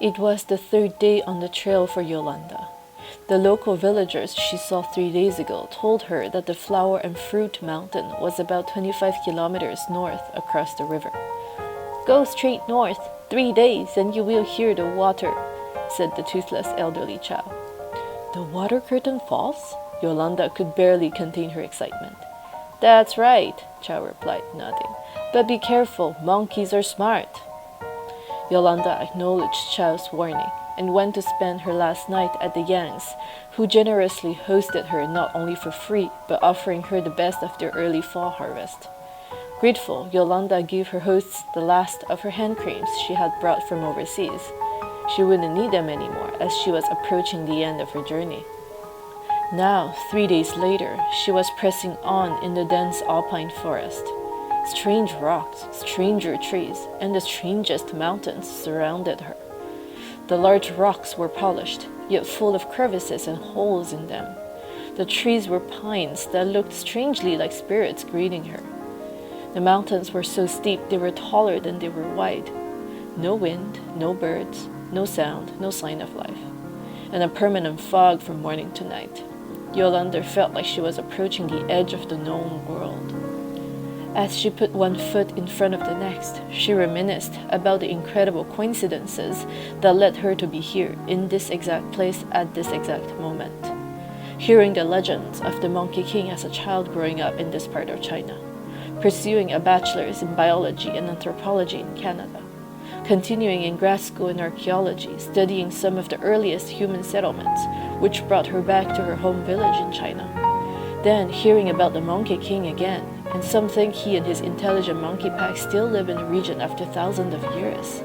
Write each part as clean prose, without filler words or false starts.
It was the third day on the trail for Yolanda. The local villagers she saw 3 days ago told her that the Flower and Fruit Mountain was about 25 kilometers north across the river. "Go straight north, 3 days, and you will hear the water," said the toothless elderly Chow. "The water curtain falls?" Yolanda could barely contain her excitement. "That's right," Chow replied, nodding. "But be careful, monkeys are smart." Yolanda acknowledged Chow's warning and went to spend her last night at the Yangs, who generously hosted her not only for free, but offering her the best of their early fall harvest. Grateful, Yolanda gave her hosts the last of her hand creams she had brought from overseas. She wouldn't need them anymore as she was approaching the end of her journey. Now, 3 days later, she was pressing on in the dense alpine forest. Strange rocks, stranger trees, and the strangest mountains surrounded her. The large rocks were polished, yet full of crevices and holes in them. The trees were pines that looked strangely like spirits greeting her. The mountains were so steep they were taller than they were wide. No wind, no birds, no sound, no sign of life. And a permanent fog from morning to night. Yolanda felt like she was approaching the edge of the known world. As she put one foot in front of the next, she reminisced about the incredible coincidences that led her to be here, in this exact place, at this exact moment. Hearing the legends of the Monkey King as a child growing up in this part of China, pursuing a bachelor's in biology and anthropology in Canada, continuing in grad school in archaeology, studying some of the earliest human settlements, which brought her back to her home village in China. Then hearing about the Monkey King again, and some think he and his intelligent monkey pack still live in the region after thousands of years.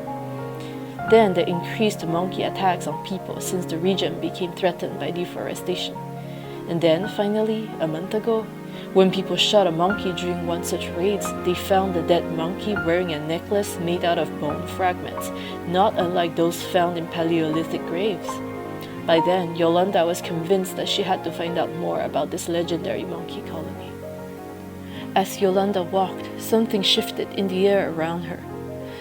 Then the increased monkey attacks on people since the region became threatened by deforestation. And then, finally, a month ago, when people shot a monkey during one such raids, they found the dead monkey wearing a necklace made out of bone fragments, not unlike those found in Paleolithic graves. By then, Yolanda was convinced that she had to find out more about this legendary monkey colony. As Yolanda walked, something shifted in the air around her.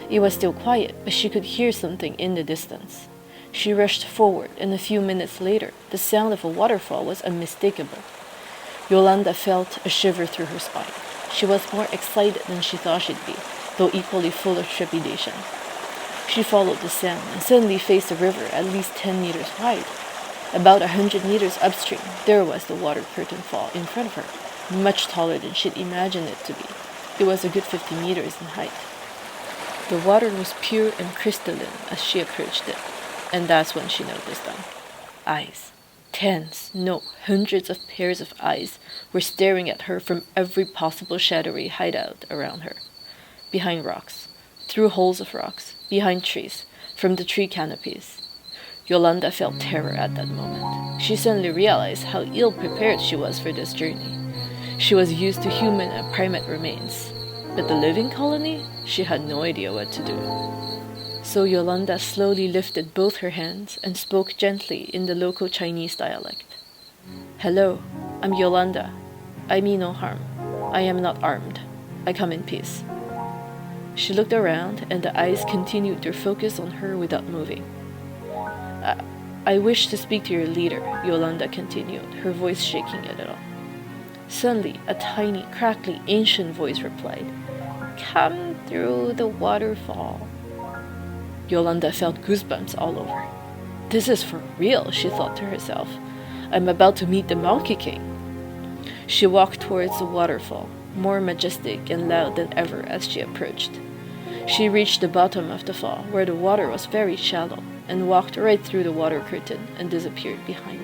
It was still quiet, but she could hear something in the distance. She rushed forward, and a few minutes later, the sound of a waterfall was unmistakable. Yolanda felt a shiver through her spine. She was more excited than she thought she'd be, though equally full of trepidation. She followed the sound and suddenly faced a river at least 10 meters wide. About 100 meters upstream, there was the water curtain fall in front of her, much taller than she'd imagined it to be. It was a good 50 meters in height. The water was pure and crystalline as she approached it, and that's when she noticed them. Eyes. Tens, no, hundreds of pairs of eyes were staring at her from every possible shadowy hideout around her. Behind rocks, through holes of rocks, behind trees, from the tree canopies. Yolanda felt terror at that moment. She suddenly realized how ill-prepared she was for this journey. She was used to human and primate remains, but the living colony? She had no idea what to do. So Yolanda slowly lifted both her hands and spoke gently in the local Chinese dialect. "Hello, I'm Yolanda. I mean no harm. I am not armed. I come in peace." She looked around, and the eyes continued their focus on her without moving. I wish to speak to your leader," Yolanda continued, her voice shaking a little. Suddenly, a tiny, crackly, ancient voice replied, "Come through the waterfall." Yolanda felt goosebumps all over. "This is for real," she thought to herself. "I'm about to meet the Monkey King." She walked towards the waterfall, more majestic and loud than ever as she approached. She reached the bottom of the fall, where the water was very shallow, and walked right through the water curtain and disappeared behind